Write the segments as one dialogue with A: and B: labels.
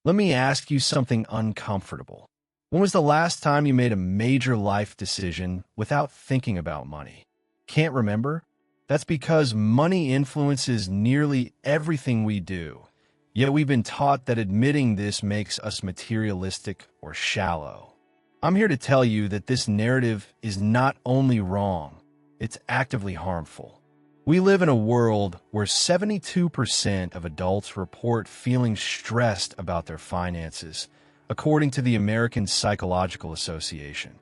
A: Let me ask you something uncomfortable. When was the last time you made a major life decision without thinking about money? Can't remember? That's because money influences nearly everything we do. Yet we've been taught that admitting this makes us materialistic or shallow. I'm here to tell you that this narrative is not only wrong, it's actively harmful. We live in a world where 72% of adults report feeling stressed about their finances, according to the American Psychological Association.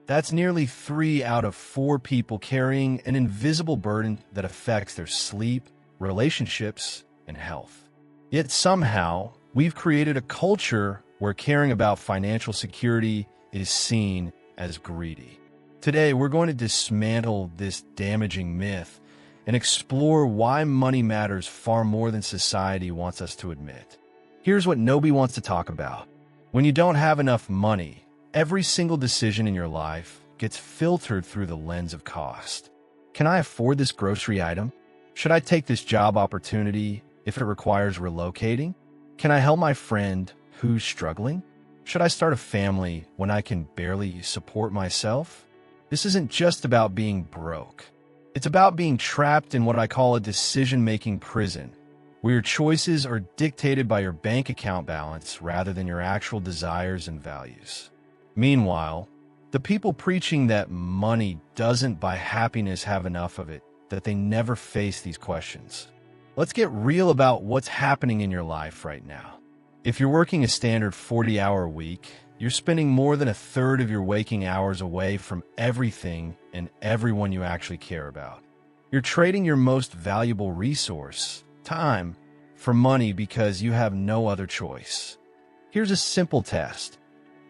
A: That's nearly 3 out of 4 people carrying an invisible burden that affects their sleep, relationships, and health. Yet somehow, we've created a culture where caring about financial security is seen as greedy. Today, we're going to dismantle this damaging myth and explore why money matters far more than society wants us to admit. Here's what nobody wants to talk about. When you don't have enough money, every single decision in your life gets filtered through the lens of cost. Can I afford this grocery item? Should I take this job opportunity if it requires relocating? Can I help my friend who's struggling? Should I start a family when I can barely support myself? This isn't just about being broke. It's about being trapped in what I call a decision-making prison, where your choices are dictated by your bank account balance rather than your actual desires and values. Meanwhile, the people preaching that money doesn't buy happiness have enough of it that they never face these questions. Let's get real about what's happening in your life right now. If you're working a standard 40-hour week, you're spending more than a third of your waking hours away from everything and everyone you actually care about. You're trading your most valuable resource, time, for money because you have no other choice. Here's a simple test.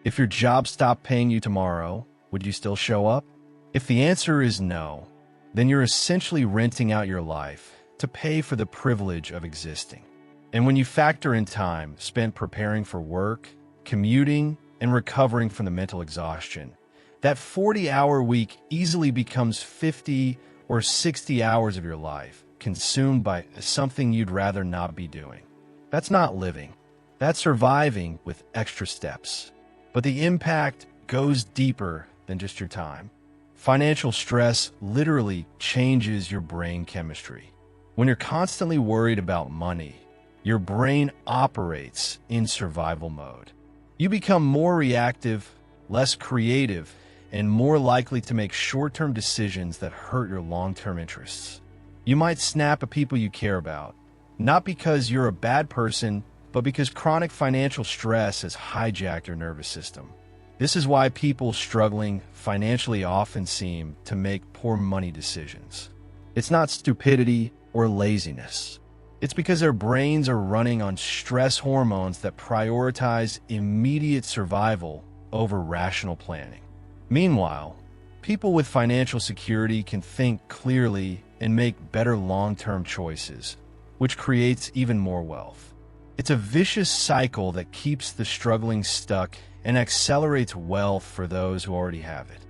A: If your job stopped paying you tomorrow, would you still show up? If the answer is no, then you're essentially renting out your life to pay for the privilege of existing. And when you factor in time spent preparing for work, commuting, and recovering from the mental exhaustion, that 40-hour week easily becomes 50 or 60 hours of your life consumed by something you'd rather not be doing. That's not living. That's surviving with extra steps. But the impact goes deeper than just your time. Financial stress literally changes your brain chemistry. When you're constantly worried about money, your brain operates in survival mode. You become more reactive, less creative, and more likely to make short-term decisions that hurt your long-term interests. You might snap at people you care about, not because you're a bad person, but because chronic financial stress has hijacked your nervous system. This is why people struggling financially often seem to make poor money decisions. It's not stupidity or laziness. It's because their brains are running on stress hormones that prioritize immediate survival over rational planning. Meanwhile, people with financial security can think clearly and make better long-term choices, which creates even more wealth. It's a vicious cycle that keeps the struggling stuck and accelerates wealth for those who already have it.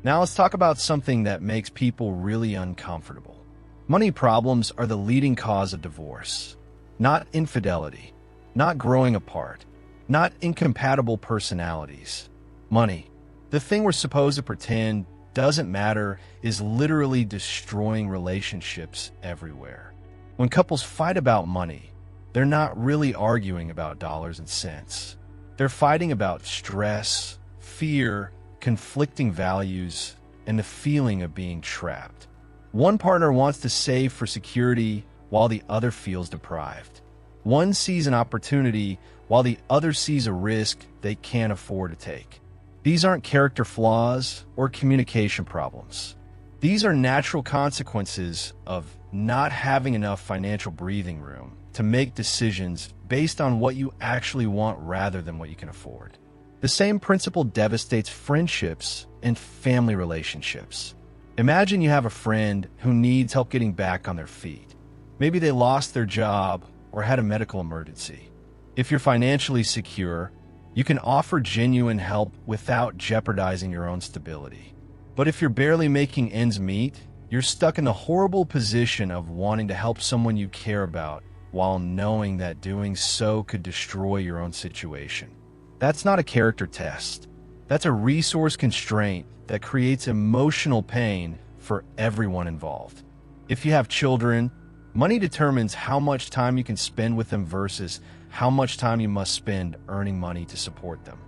A: Now let's talk about something that makes people really uncomfortable. Money problems are the leading cause of divorce, not infidelity, not growing apart, not incompatible personalities. Money, the thing we're supposed to pretend doesn't matter, is literally destroying relationships everywhere. When couples fight about money, they're not really arguing about dollars and cents. They're fighting about stress, fear, conflicting values, and the feeling of being trapped. One partner wants to save for security while the other feels deprived. One sees an opportunity while the other sees a risk they can't afford to take. These aren't character flaws or communication problems. These are natural consequences of not having enough financial breathing room to make decisions based on what you actually want rather than what you can afford. The same principle devastates friendships and family relationships. Imagine you have a friend who needs help getting back on their feet. Maybe they lost their job or had a medical emergency. If you're financially secure, you can offer genuine help without jeopardizing your own stability. But if you're barely making ends meet, you're stuck in the horrible position of wanting to help someone you care about while knowing that doing so could destroy your own situation. That's not a character test. That's a resource constraint that creates emotional pain for everyone involved. If you have children, money determines how much time you can spend with them versus how much time you must spend earning money to support them.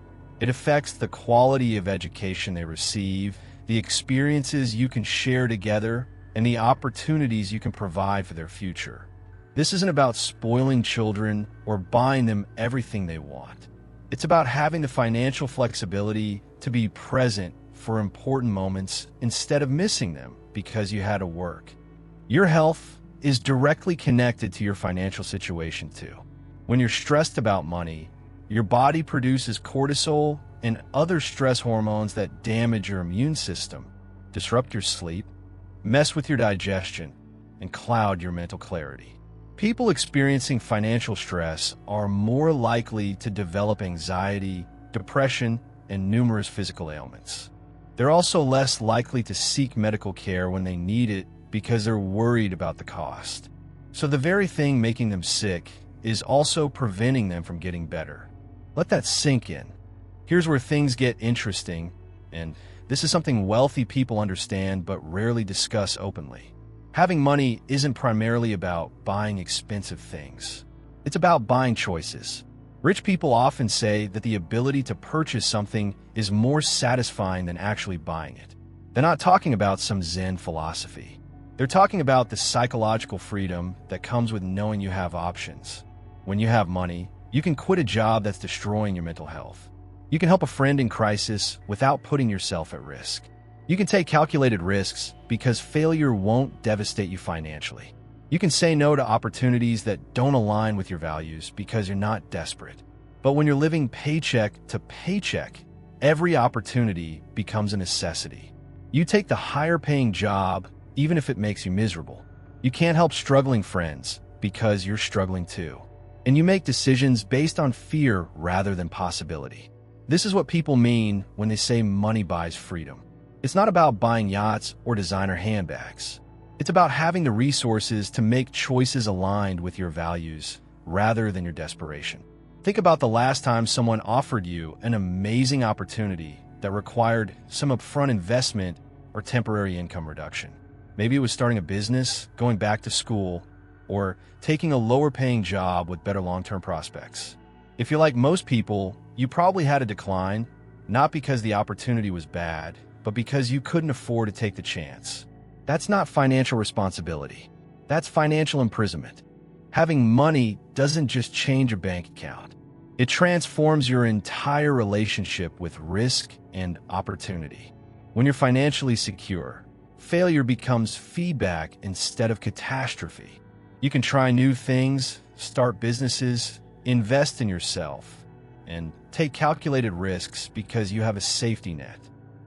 A: It affects the quality of education they receive, the experiences you can share together, and the opportunities you can provide for their future. This isn't about spoiling children or buying them everything they want. It's about having the financial flexibility to be present for important moments instead of missing them because you had to work. Your health is directly connected to your financial situation too. When you're stressed about money, your body produces cortisol and other stress hormones that damage your immune system, disrupt your sleep, mess with your digestion, and cloud your mental clarity. People experiencing financial stress are more likely to develop anxiety, depression, and numerous physical ailments. They're also less likely to seek medical care when they need it because they're worried about the cost. So the very thing making them sick is also preventing them from getting better. Let that sink in. Here's where things get interesting, and this is something wealthy people understand but rarely discuss openly. Having money isn't primarily about buying expensive things. It's about buying choices. Rich people often say that the ability to purchase something is more satisfying than actually buying it. They're not talking about some Zen philosophy. They're talking about the psychological freedom that comes with knowing you have options. When you have money, you can quit a job that's destroying your mental health. You can help a friend in crisis without putting yourself at risk. You can take calculated risks because failure won't devastate you financially. You can say no to opportunities that don't align with your values because you're not desperate. But when you're living paycheck to paycheck, every opportunity becomes a necessity. You take the higher paying job even if it makes you miserable. You can't help struggling friends because you're struggling too. And you make decisions based on fear rather than possibility. This is what people mean when they say money buys freedom. It's not about buying yachts or designer handbags. It's about having the resources to make choices aligned with your values rather than your desperation. Think about the last time someone offered you an amazing opportunity that required some upfront investment or temporary income reduction. Maybe it was starting a business, going back to school, or taking a lower-paying job with better long-term prospects. If you're like most people, you probably had a decline, not because the opportunity was bad, but because you couldn't afford to take the chance. That's not financial responsibility. That's financial imprisonment. Having money doesn't just change your bank account. It transforms your entire relationship with risk and opportunity. When you're financially secure, failure becomes feedback instead of catastrophe. You can try new things, start businesses, invest in yourself, and take calculated risks because you have a safety net.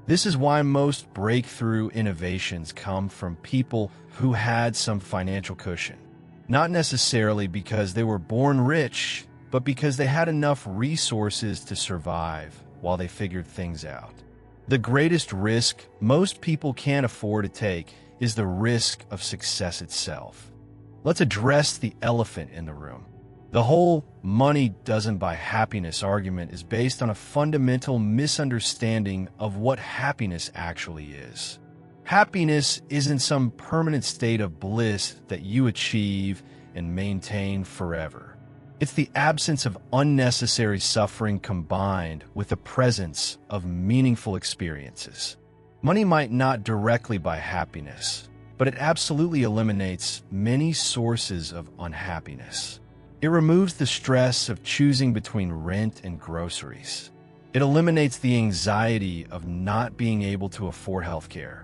A: This is why most breakthrough innovations come from people who had some financial cushion. Not necessarily because they were born rich, but because they had enough resources to survive while they figured things out. The greatest risk most people can't afford to take is the risk of success itself. Let's address the elephant in the room. The whole money doesn't buy happiness argument is based on a fundamental misunderstanding of what happiness actually is. Happiness isn't some permanent state of bliss that you achieve and maintain forever. It's the absence of unnecessary suffering combined with the presence of meaningful experiences. Money might not directly buy happiness, but it absolutely eliminates many sources of unhappiness. It removes the stress of choosing between rent and groceries. It eliminates the anxiety of not being able to afford healthcare.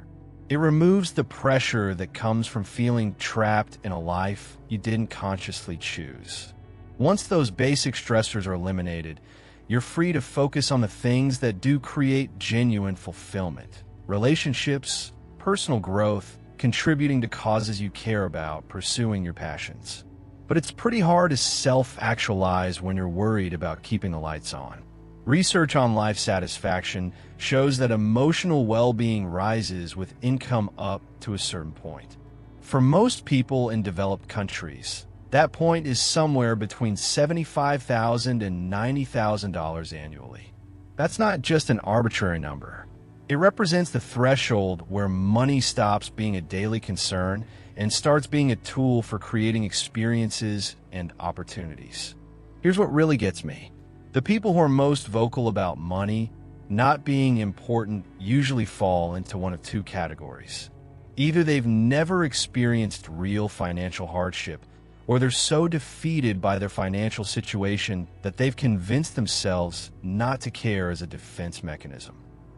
A: It removes the pressure that comes from feeling trapped in a life you didn't consciously choose. Once those basic stressors are eliminated, you're free to focus on the things that do create genuine fulfillment. Relationships, personal growth, contributing to causes you care about, pursuing your passions. But it's pretty hard to self-actualize when you're worried about keeping the lights on. Research on life satisfaction shows that emotional well-being rises with income up to a certain point. For most people in developed countries, That point is somewhere between $75,000 and $90,000 annually. That's not just an arbitrary number. It represents the threshold where money stops being a daily concern and starts being a tool for creating experiences and opportunities. Here's what really gets me. The people who are most vocal about money not being important usually fall into one of two categories. Either they've never experienced real financial hardship, or they're so defeated by their financial situation that they've convinced themselves not to care as a defense mechanism.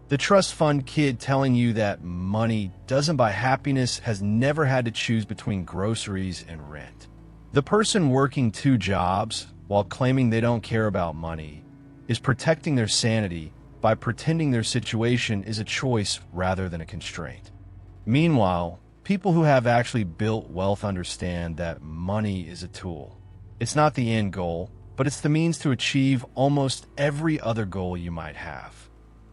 A: The trust fund kid telling you that money doesn't buy happiness has never had to choose between groceries and rent. The person working two jobs while claiming they don't care about money is protecting their sanity by pretending their situation is a choice rather than a constraint. Meanwhile, people who have actually built wealth understand that money is a tool. It's not the end goal, but it's the means to achieve almost every other goal you might have.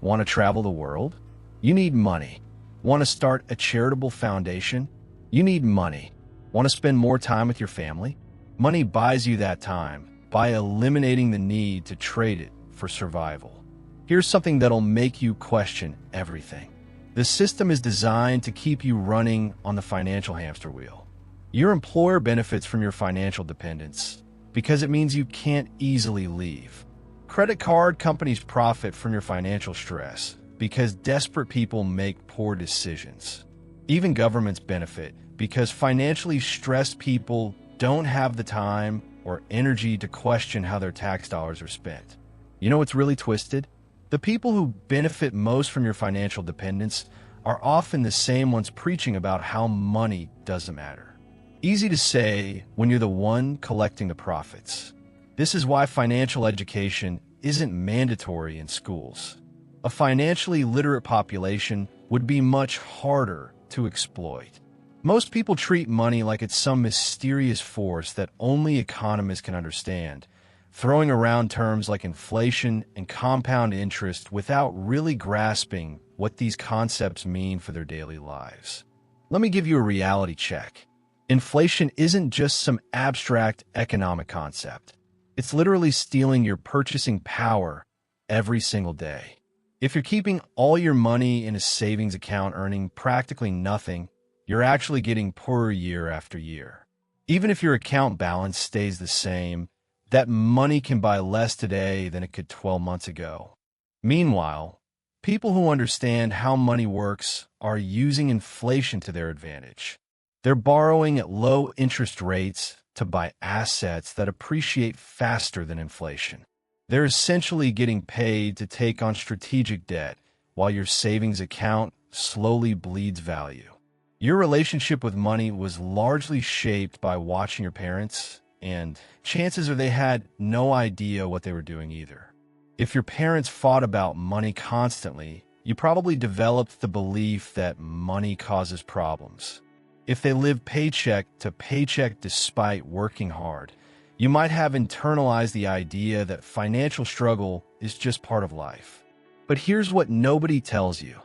A: Want to travel the world? You need money. Want to start a charitable foundation? You need money. Want to spend more time with your family? Money buys you that time by eliminating the need to trade it for survival. Here's something that'll make you question everything. The system is designed to keep you running on the financial hamster wheel. Your employer benefits from your financial dependence because it means you can't easily leave. Credit card companies profit from your financial stress because desperate people make poor decisions. Even governments benefit because financially stressed people don't have the time or energy to question how their tax dollars are spent. You know what's really twisted? The people who benefit most from your financial dependence are often the same ones preaching about how money doesn't matter. Easy to say when you're the one collecting the profits. This is why financial education isn't mandatory in schools. A financially literate population would be much harder to exploit. Most people treat money like it's some mysterious force that only economists can understand, throwing around terms like inflation and compound interest without really grasping what these concepts mean for their daily lives. Let me give you a reality check. Inflation isn't just some abstract economic concept. It's literally stealing your purchasing power every single day. If you're keeping all your money in a savings account earning practically nothing, you're actually getting poorer year after year. Even if your account balance stays the same, that money can buy less today than it could 12 months ago. Meanwhile, people who understand how money works are using inflation to their advantage. They're borrowing at low interest rates to buy assets that appreciate faster than inflation. They're essentially getting paid to take on strategic debt while your savings account slowly bleeds value. Your relationship with money was largely shaped by watching your parents, and chances are they had no idea what they were doing either. If your parents fought about money constantly, you probably developed the belief that money causes problems. If they lived paycheck to paycheck despite working hard, you might have internalized the idea that financial struggle is just part of life. But here's what nobody tells you.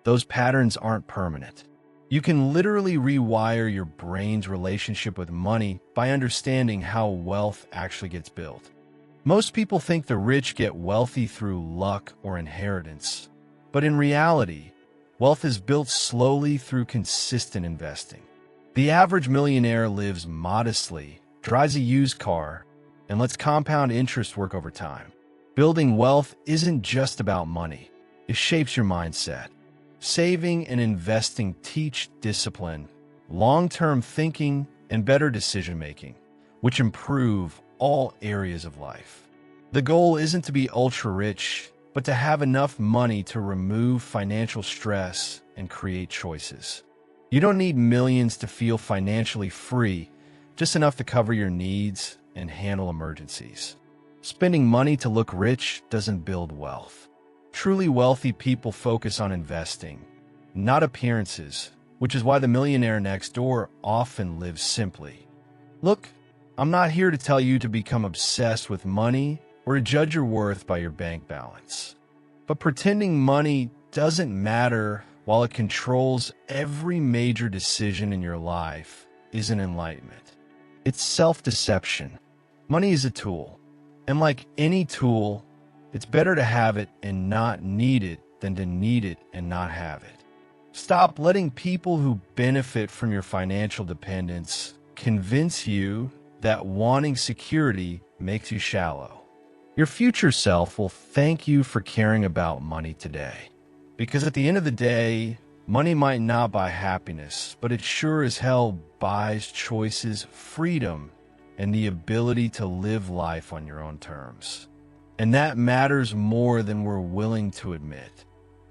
A: Those patterns aren't permanent. You can literally rewire your brain's relationship with money by understanding how wealth actually gets built. Most people think the rich get wealthy through luck or inheritance. But in reality, wealth is built slowly through consistent investing. The average millionaire lives modestly, drives a used car, and lets compound interest work over time. Building wealth isn't just about money. It shapes your mindset. Saving and investing teach discipline, long-term thinking, and better decision-making, which improve all areas of life. The goal isn't to be ultra-rich, but to have enough money to remove financial stress and create choices. You don't need millions to feel financially free, just enough to cover your needs and handle emergencies. Spending money to look rich doesn't build wealth. Truly wealthy people focus on investing, not appearances, which is why the millionaire next door often lives simply. Look, I'm not here to tell you to become obsessed with money or to judge your worth by your bank balance. But pretending money doesn't matter while it controls every major decision in your life isn't enlightenment. It's self-deception. Money is a tool, and like any tool, it's better to have it and not need it than to need it and not have it. Stop letting people who benefit from your financial dependence convince you that wanting security makes you shallow. Your future self will thank you for caring about money today. Because at the end of the day, money might not buy happiness, but it sure as hell buys choices, freedom, and the ability to live life on your own terms. And that matters more than we're willing to admit.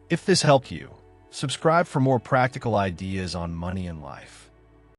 A: If this helped you, subscribe for more practical ideas on money and life.